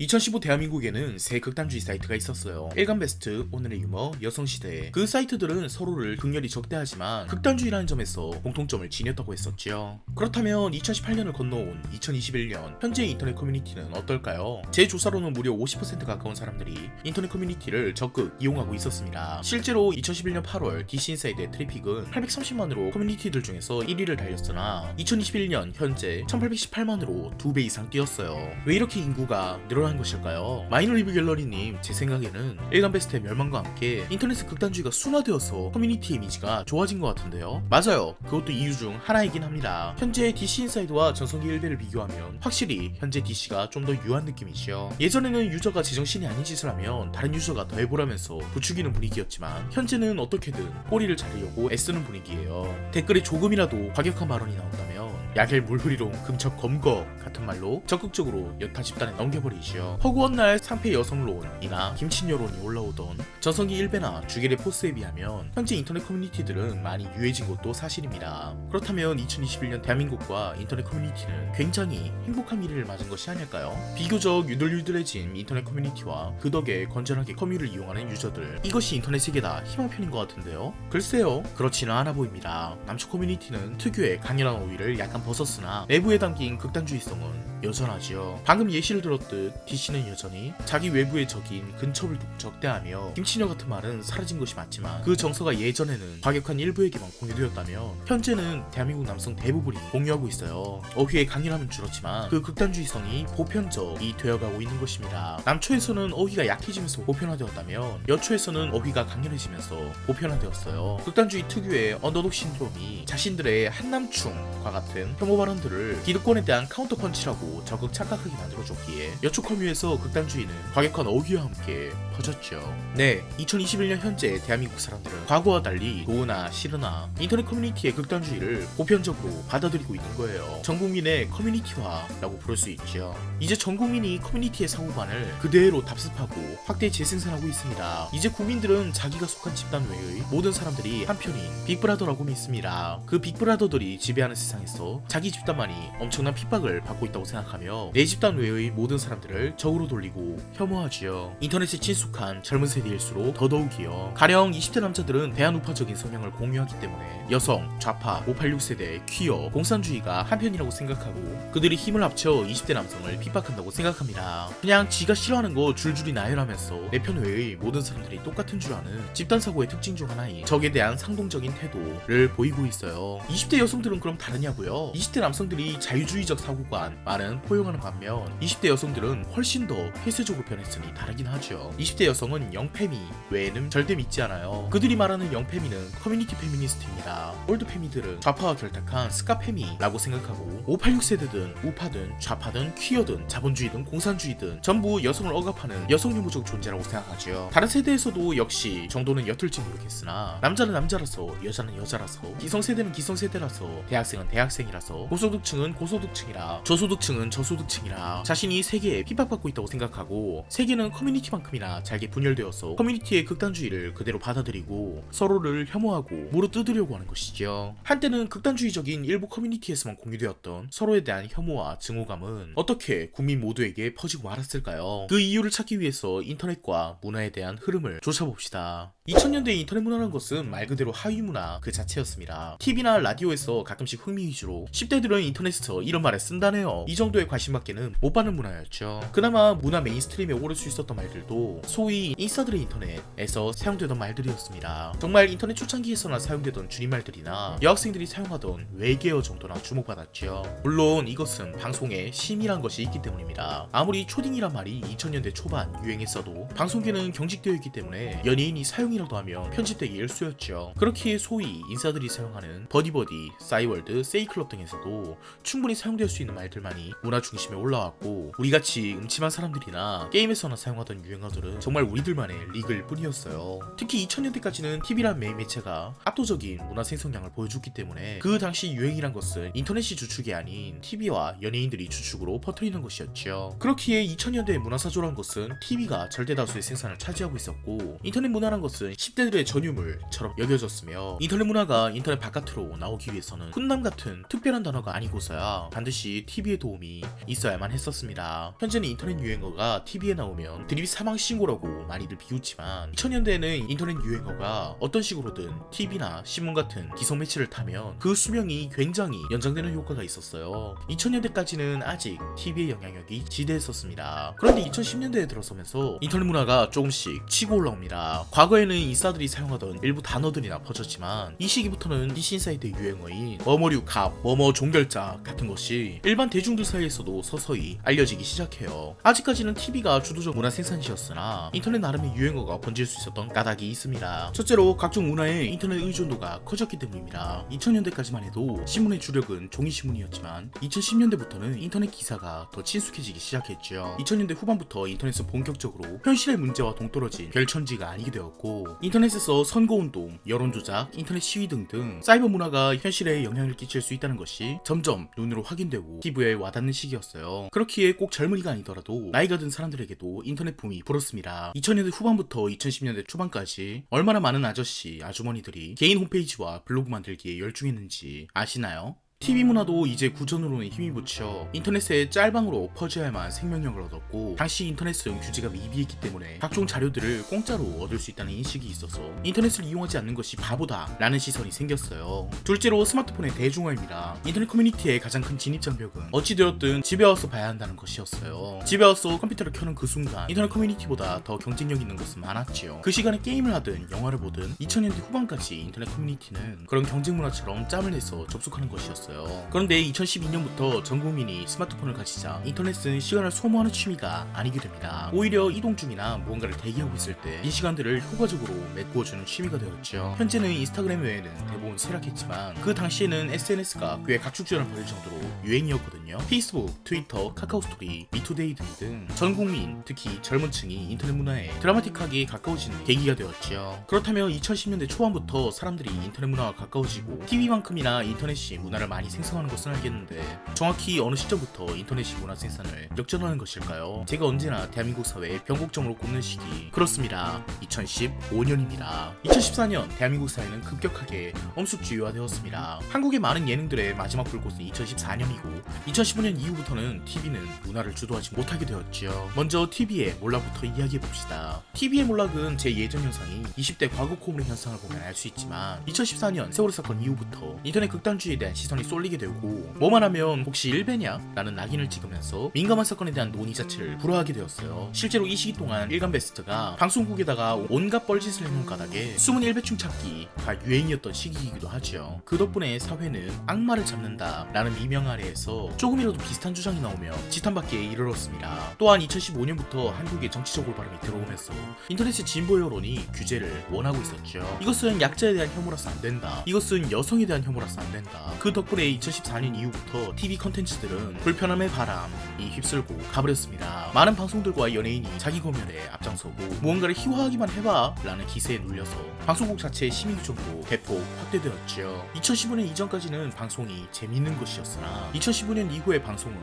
2015 대한민국에는 세 극단주의 사이트가 있었어요. 일간베스트, 오늘의 유머, 여성시대. 그 사이트들은 서로를 극렬히 적대하지만 극단주의라는 점에서 공통점을 지녔다고 했었죠. 그렇다면 2018년을 건너온 2021년 현재의 인터넷 커뮤니티는 어떨까요? 제 조사로는 무려 50% 가까운 사람들이 인터넷 커뮤니티를 적극 이용하고 있었습니다. 실제로 2011년 8월 DC인사이드의 트래픽은 830만으로 커뮤니티들 중에서 1위를 달렸으나 2021년 현재 1818만으로 2배 이상 뛰었어요. 왜 이렇게 인구가 늘어난 것일까요? 마이너 리뷰 갤러리님, 제 생각에는 일간베스트의 멸망과 함께 인터넷의 극단주의가 순화되어서 커뮤니티 이미지가 좋아진 것 같은데요. 맞아요. 그것도 이유 중 하나이긴 합니다. 현재 DC인사이드와 전성기 1배를 비교하면 확실히 현재 DC가 좀 더 유한 느낌이죠. 예전에는 유저가 제정신이 아닌 짓을 하면 다른 유저가 더 해보라면서 부추기는 분위기였지만 현재는 어떻게든 꼬리를 자르려고 애쓰는 분위기예요. 댓글에 조금이라도 과격한 발언이 나온다면 야겔 물흐리롱 금척 검거 같은 말로 적극적으로 여타 집단에 넘겨버리죠. 허구한 날 상패 여성론이나 김친 여론이 올라오던 전성기 1배나 주겔의 포스에 비하면 현재 인터넷 커뮤니티들은 많이 유해진 것도 사실입니다. 그렇다면 2021년 대한민국과 인터넷 커뮤니티는 굉장히 행복한 미래를 맞은 것이 아닐까요? 비교적 유들유들해진 인터넷 커뮤니티와 그 덕에 건전하게 커뮤를 이용하는 유저들, 이것이 인터넷 세계다 희망편인 것 같은데요? 글쎄요, 그렇지는 않아 보입니다. 남초 커뮤니티는 특유의 강렬한 어휘를 약간 벗었으나 내부에 담긴 극단주의성은 여전하지요. 방금 예시를 들었듯 DC는 여전히 자기 외부의 적인 근첩을 두고 적대하며 김치녀 같은 말은 사라진 것이 맞지만 그 정서가 예전에는 과격한 일부에게만 공유되었다면 현재는 대한민국 남성 대부분이 공유하고 있어요. 어휘의 강렬함은 줄었지만 그 극단주의성이 보편적이 되어가고 있는 것입니다. 남초에서는 어휘가 약해지면서 보편화되었다면 여초에서는 어휘가 강렬해지면서 보편화되었어요. 극단주의 특유의 언더독 신드롬이 자신들의 한남충과 같은 혐오 발언들을 기득권에 대한 카운터 펀치라고 적극 착각하게 만들어줬기에 여초 커뮤에서 극단주의는 과격한 어휘와 함께 퍼졌죠. 네, 2021년 현재 대한민국 사람들은 과거와 달리 좋으나 싫으나 인터넷 커뮤니티의 극단주의를 보편적으로 받아들이고 있는 거예요. 전 국민의 커뮤니티화라고 부를 수 있죠. 이제 전 국민이 커뮤니티의 사고관을 그대로 답습하고 확대 재생산하고 있습니다. 이제 국민들은 자기가 속한 집단 외의 모든 사람들이 한 편인 빅브라더라고 믿습니다. 그 빅브라더들이 지배하는 세상에서 자기 집단만이 엄청난 핍박을 받고 있다고 생각하며 내 집단 외의 모든 사람들을 적으로 돌리고 혐오하지요. 인터넷에 친숙한 젊은 세대일수록 더더욱이요. 가령 20대 남자들은 대한우파적인 성향을 공유하기 때문에 여성, 좌파, 586세대, 퀴어, 공산주의가 한편이라고 생각하고 그들이 힘을 합쳐 20대 남성을 핍박한다고 생각합니다. 그냥 지가 싫어하는 거 줄줄이 나열하면서 내 편 외의 모든 사람들이 똑같은 줄 아는 집단사고의 특징 중 하나인 적에 대한 상동적인 태도를 보이고 있어요. 20대 여성들은 그럼 다르냐고요? 20대 남성들이 자유주의적 사고관 많은 포용하는 반면 20대 여성들은 훨씬 더 폐쇄적으로 변했으니 다르긴 하죠. 20대 여성은 영페미 외에는 절대 믿지 않아요. 그들이 말하는 영페미는 커뮤니티 페미니스트입니다. 올드 페미들은 좌파와 결탁한 스카페미라고 생각하고 586세대든 우파든 좌파든 퀴어든 자본주의든 공산주의든 전부 여성을 억압하는 여성 혐오적 존재라고 생각하죠. 다른 세대에서도 역시 정도는 옅을지 모르겠으나 남자는 남자라서 여자는 여자라서 기성세대는 기성세대라서 대학생은 대학생이라서 고소득층은 고소득층이라 저소득층은 저소득층이라 자신이 세계에 핍박받고 있다고 생각하고 세계는 커뮤니티만큼이나 잘게 분열되어서 커뮤니티의 극단주의를 그대로 받아들이고 서로를 혐오하고 물어뜯으려고 하는 것이죠. 한때는 극단주의적인 일부 커뮤니티에서만 공유되었던 서로에 대한 혐오와 증오감은 어떻게 국민 모두에게 퍼지고 말았을까요? 그 이유를 찾기 위해서 인터넷과 문화에 대한 흐름을 쫓아봅시다. 2000년대의 인터넷 문화라는 것은 말 그대로 하위 문화 그 자체였습니다. TV나 라디오에서 가끔씩 흥미 위주로 10대들은 인터넷에서 이런 말을 쓴다네요. 이 정도의 관심밖에는 못 받는 문화였죠. 그나마 문화 메인스트림에 오를 수 있었던 말들도 소위 인싸들의 인터넷에서 사용되던 말들이었습니다. 정말 인터넷 초창기에서나 사용되던 줄임말들이나 여학생들이 사용하던 외계어 정도나 주목받았죠. 물론 이것은 방송에 심의란 것이 있기 때문입니다. 아무리 초딩이란 말이 2000년대 초반 유행했어도 방송계는 경직되어 있기 때문에 연예인이 사용이라도 하면 편집되기 일쑤였죠. 그렇기에 소위 인싸들이 사용하는 버디버디, 싸이월드, 세이클럽 등에서도 충분히 사용될 수 있는 말들만이 문화 중심에 올라왔고 우리같이 음침한 사람들이나 게임에서나 사용하던 유행어들은 정말 우리들만의 리그일 뿐이었어요. 특히 2000년대까지는 TV란 메인 매체가 압도적인 문화 생성량을 보여줬기 때문에 그 당시 유행이란 것은 인터넷이 주축이 아닌 TV와 연예인들이 주축으로 퍼뜨리는 것이었죠. 그렇기에 2000년대의 문화사조란 것은 TV가 절대다수의 생산을 차지하고 있었고 인터넷 문화란 것은 10대들의 전유물처럼 여겨졌으며 인터넷 문화가 인터넷 바깥으로 나오기 위해서는 훈남 같은 특 특별한 단어가 아니고서야 반드시 TV의 도움이 있어야만 했었습니다. 현재는 인터넷 유행어가 TV에 나오면 드립 사망 신고라고 많이들 비웃지만 2000년대에는 인터넷 유행어가 어떤 식으로든 TV나 신문 같은 기성 매체를 타면 그 수명이 굉장히 연장되는 효과가 있었어요. 2000년대까지는 아직 TV의 영향력이 지대했었습니다. 그런데 2010년대에 들어서면서 인터넷 문화가 조금씩 치고 올라옵니다. 과거에는 인싸들이 사용하던 일부 단어들이나 퍼졌지만 이 시기부터는 D신사이트의 유행어인 뭐뭐류 갑, 뭐뭐 종결자 같은 것이 일반 대중들 사이에서도 서서히 알려지기 시작해요. 아직까지는 TV가 주도적 문화 생산지였으나 인터넷 나름의 유행어가 번질 수 있었던 까닭이 있습니다. 첫째로 각종 문화의 인터넷 의존도가 커졌기 때문입니다. 2000년대까지만 해도 신문의 주력은 종이신문이었지만 2010년대부터는 인터넷 기사가 더 친숙해지기 시작했죠. 2000년대 후반부터 인터넷은 본격적으로 현실의 문제와 동떨어진 별천지가 아니게 되었고 인터넷에서 선거운동, 여론조작, 인터넷 시위 등등 사이버 문화가 현실에 영향을 끼칠 수 있다는 것이 점점 눈으로 확인되고 피부에 와닿는 시기였어요. 그렇기에 꼭 젊은이가 아니더라도 나이가 든 사람들에게도 인터넷 붐이 불었습니다. 2000년대 후반부터 2010년대 초반까지 얼마나 많은 아저씨, 아주머니들이 개인 홈페이지와 블로그 만들기에 열중했는지 아시나요? TV 문화도 이제 구전으로는 힘이 붙여 인터넷의 짤방으로 퍼져야만 생명력을 얻었고 당시 인터넷은 규제가 미비했기 때문에 각종 자료들을 공짜로 얻을 수 있다는 인식이 있어서 인터넷을 이용하지 않는 것이 바보다 라는 시선이 생겼어요. 둘째로 스마트폰의 대중화입니다. 인터넷 커뮤니티의 가장 큰 진입장벽은 어찌되었든 집에 와서 봐야 한다는 것이었어요. 집에 와서 컴퓨터를 켜는 그 순간 인터넷 커뮤니티보다 더 경쟁력 있는 것은 많았지요. 그 시간에 게임을 하든 영화를 보든 2000년대 후반까지 인터넷 커뮤니티는 그런 경쟁 문화처럼 짬을 내서 접속하는 것이었어요. 그런데 2012년부터 전 국민이 스마트폰을 가지자 인터넷은 시간을 소모하는 취미가 아니게 됩니다. 오히려 이동 중이나 무언가를 대기하고 있을 때 이 시간들을 효과적으로 메꾸어주는 취미가 되었죠. 현재는 인스타그램 외에는 대부분 쇠락했지만 그 당시에는 SNS가 꽤 각축전을 벌일 정도로 유행이었거든요. 페이스북, 트위터, 카카오스토리, 미투데이 등등 전 국민, 특히 젊은 층이 인터넷 문화에 드라마틱하게 가까워지는 계기가 되었죠. 그렇다면 2010년대 초반부터 사람들이 인터넷 문화와 가까워지고 TV만큼이나 인터넷이 문화를 많이 생성하는 것은 알겠는데 정확히 어느 시점부터 인터넷이 문화 생산을 역전하는 것일까요? 제가 언제나 대한민국 사회의 변곡점으로 꼽는 시기 그렇습니다. 2015년입니다. 2014년 대한민국 사회는 급격하게 엄숙주의화되었습니다. 한국의 많은 예능들의 마지막 불꽃은 2014년이고 2015년 이후부터는 TV는 문화를 주도하지 못하게 되었죠. 먼저 TV의 몰락부터 이야기해봅시다. TV의 몰락은 제 예전 현상이 20대 과거 코미디 현상을 보면 알 수 있지만 2014년 세월호 사건 이후부터 인터넷 극단주의에 대한 시선이 쏠리게 되고 뭐만 하면 혹시 일베냐? 라는 낙인을 찍으면서 민감한 사건에 대한 논의 자체를 불허하게 되었어요. 실제로 이 시기 동안 일간베스트가 방송국에다가 온갖 뻘짓을 해놓은 까닭에 숨은 일배충 찾기가 유행이었던 시기이기도 하죠. 그 덕분에 사회는 악마를 잡는다 라는 미명 아래에서 조금이라도 비슷한 주장이 나오면 지탄받기에 이르렀습니다. 또한 2015년부터 한국의 정치적 올바름이 들어오면서 인터넷의 진보 여론이 규제를 원하고 있었죠. 이것은 약자에 대한 혐오라서 안 된다. 이것은 여성에 대한 혐오라서 안 된다. 그 덕분에 2014년 이후부터 TV 컨텐츠들은 불편함의 바람이 휩쓸고 가버렸습니다. 많은 방송들과 연예인이 자기 검열에 앞장서고 무언가를 희화하기만 해봐 라는 기세에 눌려서 방송국 자체의 심의 규정도 대폭 확대되었죠. 2015년 이전까지는 방송이 재미있는 것이었으나 2015년 이후의 방송은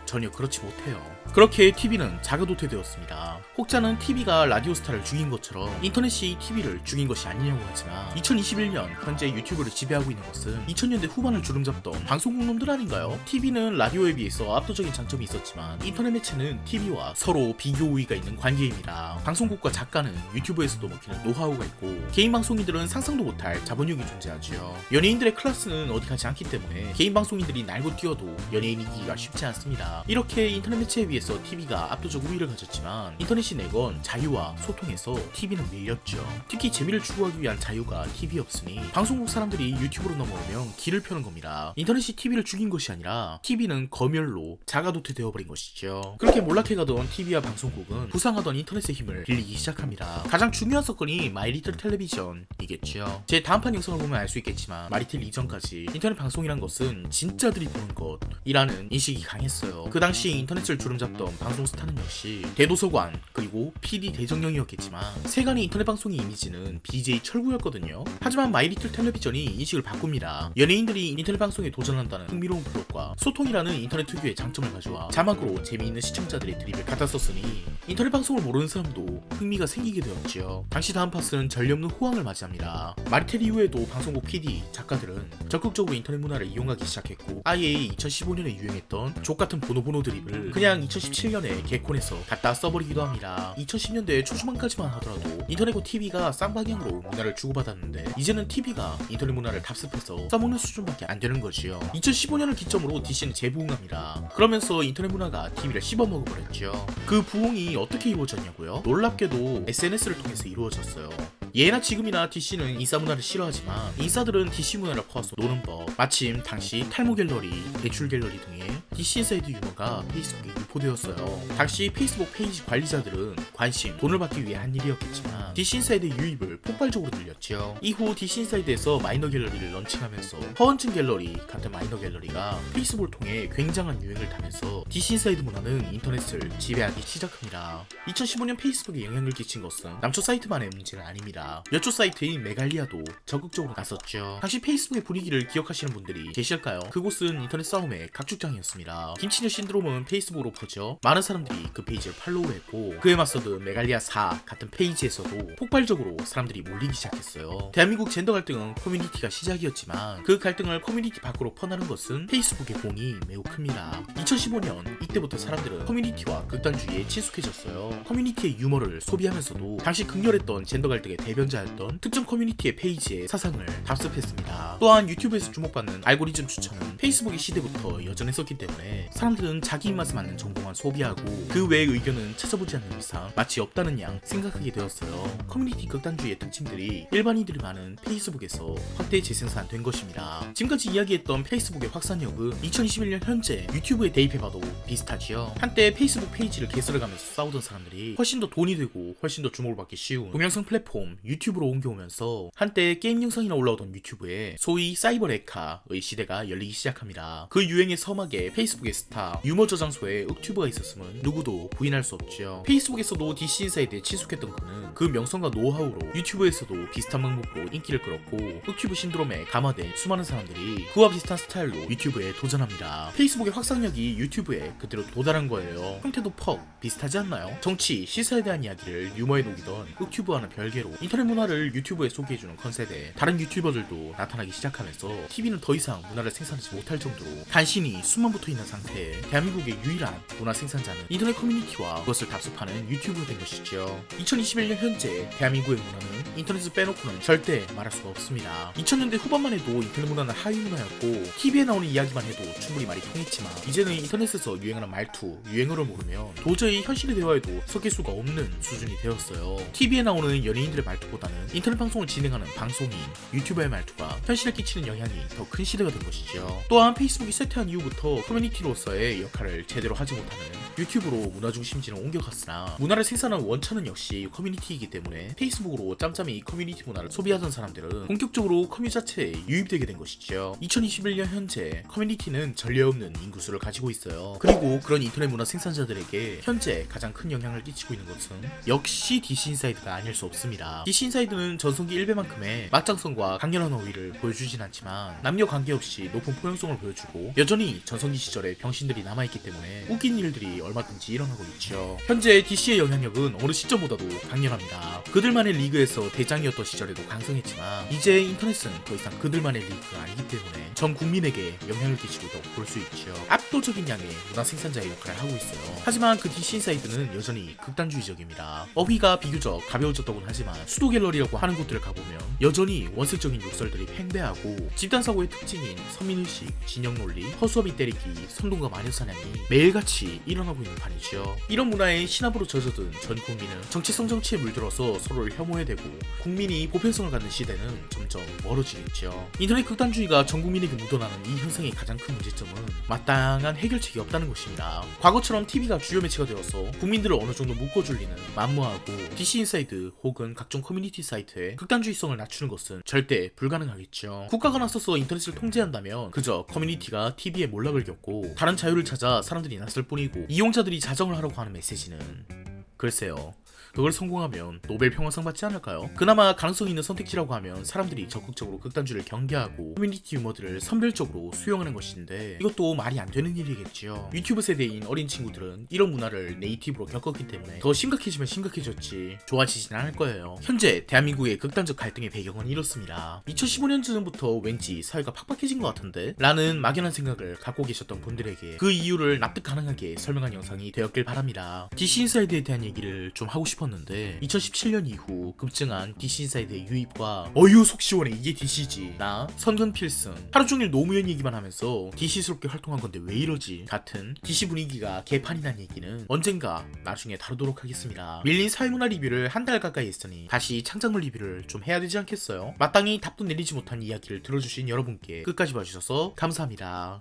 전혀 그렇지 못해요. 그렇게 TV는 자가도태되었습니다. 혹자는 TV가 라디오스타를 죽인 것처럼 인터넷이 TV를 죽인 것이 아니냐고 하지만 2021년 현재 유튜브를 지배하고 있는 것은 2000년대 후반을 주름잡던 방송국 놈들 아닌가요? TV는 라디오에 비해서 압도적인 장점이 있었지만 인터넷 매체는 TV와 서로 비교 우위가 있는 관계입니다. 방송국과 작가는 유튜브에서도 먹히는 노하우가 있고 개인 방송인들은 상상도 못할 자본력이 존재하죠. 연예인들의 클래스는 어디 가지 않기 때문에 개인 방송인들이 날고 뛰어도 연예인이기가 쉽지 않습니다. 이렇게 인터넷 매체에 비해서 TV가 압도적 우위를 가졌지만 인터넷이 내건 자유와 소통에서 TV는 밀렸죠. 특히 재미를 추구하기 위한 자유가 TV에 없으니 방송국 사람들이 유튜브로 넘어오면 길을 펴는 겁니다. 인터넷이 TV를 죽인 것이 아니라 TV는 검열로 자가도태되어버린 것이죠. 그렇게 몰락해가던 TV와 방송국은 부상하던 인터넷의 힘을 빌리기 시작합니다. 가장 중요한 사건이 마이리틀 텔레비전이겠죠. 제 다음판 영상을 보면 알 수 있겠지만 마리텔 이전까지 인터넷 방송이란 것은 진짜들이 보는 것이라는 인식이 강했어요. 그 당시 인터넷을 주름잡던 방송 스타는 역시 대도서관 그리고 PD 대정령이었겠지만 세간의 인터넷 방송의 이미지는 BJ 철구였거든요. 하지만 마이리틀 텔레비전이 인식을 바꿉니다. 연예인들이 인터넷 방송 방송에 도전한다는 흥미로운 플롯과 소통이라는 인터넷 특유의 장점을 가져와 자막으로 재미있는 시청자들의 드립을 갖다 썼으니 인터넷 방송을 모르는 사람도 흥미가 생기게 되었지요. 당시 다음 팟은 전례 없는 호황을 맞이합니다. 마리텔 이후에도 방송국 PD, 작가들은 적극적으로 인터넷 문화를 이용하기 시작했고 아예 2015년에 유행했던 족같은 보노보노 드립을 그냥 2017년에 개콘에서 갖다 써버리기도 합니다. 2010년대 초중반까지만 하더라도 인터넷과 TV가 쌍방향으로 문화를 주고받았는데 이제는 TV가 인터넷 문화를 답습해서 써먹는 수준밖에 안 되는 거지요. 2015년을 기점으로 DC는 재부흥합니다. 그러면서 인터넷 문화가 TV를 씹어먹어버렸죠. 그 부흥이 어떻게 이루어졌냐고요? 놀랍게도 SNS를 통해서 이루어졌어요. 예나 지금이나 DC는 인싸 문화를 싫어하지만 인싸들은 DC 문화를 퍼서 노는 법. 마침 당시 탈모 갤러리, 대출 갤러리 등의 DC 인사이드 유머가 페이스북에 유포되었어요. 당시 페이스북 페이지 관리자들은 관심, 돈을 받기 위해 한 일이었겠지만 DC 인사이드 유입을 폭발적으로 늘렸죠. 이후 DC 인사이드에서 마이너 갤러리를 런칭하면서 허언증 갤러리 같은 마이너 갤러리가 페이스북을 통해 굉장한 유행을 타면서 DC 인사이드 문화는 인터넷을 지배하기 시작합니다. 2015년 페이스북에 영향을 끼친 것은 남초 사이트만의 문제는 아닙니다. 여초 사이트인 메갈리아도 적극적으로 나섰죠. 당시 페이스북의 분위기를 기억하시는 분들이 계실까요? 그곳은 인터넷 싸움의 각축장이었습니다. 김치녀 신드롬은 페이스북으로 퍼져 많은 사람들이 그 페이지를 팔로우했고 그에 맞서던 메갈리아 4 같은 페이지에서도 폭발적으로 사람들이 몰리기 시작했어요. 대한민국 젠더 갈등은 커뮤니티가 시작이었지만 그 갈등을 커뮤니티 밖으로 퍼나는 것은 페이스북의 공이 매우 큽니다. 2015년 이때부터 사람들은 커뮤니티와 극단주의에 친숙해졌어요. 커뮤니티의 유머를 소비하면서도 당시 극렬했던 젠더 갈등의 대변자였던 특정 커뮤니티의 페이지에 사상을 답습했습니다. 또한 유튜브에서 주목받는 알고리즘 추천은 페이스북의 시대부터 여전했었기 때문에 사람들은 자기 입맛에 맞는 정보만 소비하고 그 외의 의견은 찾아보지 않는 이상 마치 없다는 양 생각하게 되었어요. 커뮤니티 극단주의의 특징들이 일반인들이 많은 페이스북에서 확대 재생산된 것입니다. 지금까지 이야기했던 페이스북의 확산력은 2021년 현재 유튜브에 대입해봐도 비슷하지요. 한때 페이스북 페이지를 개설해가면서 싸우던 사람들이 훨씬 더 돈이 되고 훨씬 더 주목을 받기 쉬운 동영상 플랫폼 유튜브로 옮겨오면서 한때 게임 영상이나 올라오던 유튜브에 소위 사이버 레카의 시대가 열리기 시작합니다. 그 유행의 서막에 페이스북의 스타, 유머 저장소에 윽튜브가 있었음은 누구도 부인할 수 없죠. 페이스북에서도 DC 인사이드에 친숙했던 그는 그 명성과 노하우로 유튜브에서도 비슷한 방법으로 인기를 끌었고 윽튜브 신드롬에 감화된 수많은 사람들이 그와 비슷한 스타일로 유튜브에 도전합니다. 페이스북의 확산력이 유튜브에 그대로 도달한 거예요. 형태도 퍽 비슷하지 않나요? 정치, 시사에 대한 이야기를 유머에 녹이던 윽튜브와는 별개로 인터넷 문화를 유튜브에 소개해주는 컨셉에 다른 유튜버들도 나타나기 시작하면서 TV는 더 이상 문화를 생산하지 못할 정도로 간신히 숨만 붙어있는 상태에 대한민국의 유일한 문화 생산자는 인터넷 커뮤니티와 그것을 답습하는 유튜브가 된 것이죠. 2021년 현재 대한민국의 문화는 인터넷을 빼놓고는 절대 말할 수가 없습니다. 2000년대 후반만 해도 인터넷 문화는 하위 문화였고 TV에 나오는 이야기만 해도 충분히 말이 통했지만 이제는 인터넷에서 유행하는 말투, 유행어를 모르면 도저히 현실의 대화에도 섞일 수가 없는 수준이 되었어요. TV에 나오는 연예인들의 말투보다는 인터넷 방송을 진행하는 방송인, 유튜버의 말투가 현실에 끼치는 영향이 더 큰 시대가 된 것이죠. 또한 페이스북이 쇠퇴한 이후부터 커뮤니티로서의 역할을 제대로 하지 못하는 유튜브로 문화 중심지는 옮겨갔으나 문화를 생산하는 원천은 역시 커뮤니티이기 때문에 페이스북으로 짬짬이 커뮤니티 문화를 소비하던 사람들은 본격적으로 커뮤 자체에 유입되게 된 것이죠. 2021년 현재 커뮤니티는 전례 없는 인구수를 가지고 있어요. 그리고 그런 인터넷 문화 생산자들에게 현재 가장 큰 영향을 끼치고 있는 것은 역시 DC 인사이드가 아닐 수 없습니다. DC 인사이드는 전성기 1배만큼의 막장성과 강렬한 어휘를 보여주진 않지만 남녀 관계없이 높은 포용성을 보여주고 여전히 전성기 시절에 병신들이 남아있기 때문에 웃긴 일들이 얼마든지 일어나고 있죠. 현재 DC의 영향력은 어느 시점보다도 강렬합니다. 그들만의 리그에서 대장이었던 시절에도 강성했지만 이제 인터넷은 더 이상 그들만의 리그가 아니기 때문에 전 국민에게 영향을 끼치고 있다고 볼 수 있죠. 압도적인 양의 문화 생산자의 역할을 하고 있어요. 하지만 그 DC 인사이드는 여전히 극단주의적입니다. 어휘가 비교적 가벼워졌다곤 하지만 수도 갤러리라고 하는 곳들을 가보면 여전히 원색적인 욕설들이 팽배하고 집단사고의 특징인 서민의식, 진영논리, 허수아비 때리기, 선동과 마녀사냥이 매일같이 일어나고 있는 판이죠. 이런 문화에 신압으로 젖어든 전 국민은 정체성 정치에 물들어서 서로를 혐오해대고 국민이 보편성을 갖는 시대는 점점 멀어지겠죠. 인터넷 극단주의가 전 국민에게 묻어나는 이 현상의 가장 큰 문제점은 마땅한 해결책이 없다는 것입니다. 과거처럼 TV가 주요 매체가 되어서 국민들을 어느 정도 묶어줄리는 만무하고 DC 인사이드 혹은 각종 커뮤니티 사이트에 극단주의성을 낮추는 것은 절대 불가능하겠죠. 국가가 나서서 인터넷을 통제한다면 그저 커뮤니티가 TV의 몰락을 겪고 다른 자유를 찾아 사람들이 나설 뿐이고 이용자들이 자정을 하려고 하는 메시지는 글쎄요. 그걸 성공하면 노벨 평화상 받지 않을까요? 그나마 가능성 있는 선택지라고 하면 사람들이 적극적으로 극단주의를 경계하고 커뮤니티 유머들을 선별적으로 수용하는 것인데 이것도 말이 안 되는 일이겠지요. 유튜브 세대인 어린 친구들은 이런 문화를 네이티브로 겪었기 때문에 더 심각해지면 심각해졌지 좋아지진 않을 거예요. 현재 대한민국의 극단적 갈등의 배경은 이렇습니다. 2015년쯤부터 왠지 사회가 팍팍해진 것 같은데? 라는 막연한 생각을 갖고 계셨던 분들에게 그 이유를 납득 가능하게 설명한 영상이 되었길 바랍니다. DC 인사이드에 대한 얘기를 좀 하고 싶었는데 2017년 이후 급증한 DC 인사이드의 유입과 어유 속 시원해 이게 DC지 나 선근 필승 하루종일 노무현 얘기만 하면서 DC스럽게 활동한 건데 왜 이러지 같은 DC 분위기가 개판이란 얘기는 언젠가 나중에 다루도록 하겠습니다. 밀린 사회문화 리뷰를 한 달 가까이 했으니 다시 창작물 리뷰를 좀 해야 되지 않겠어요? 마땅히 답도 내리지 못한 이야기를 들어주신 여러분께 끝까지 봐주셔서 감사합니다.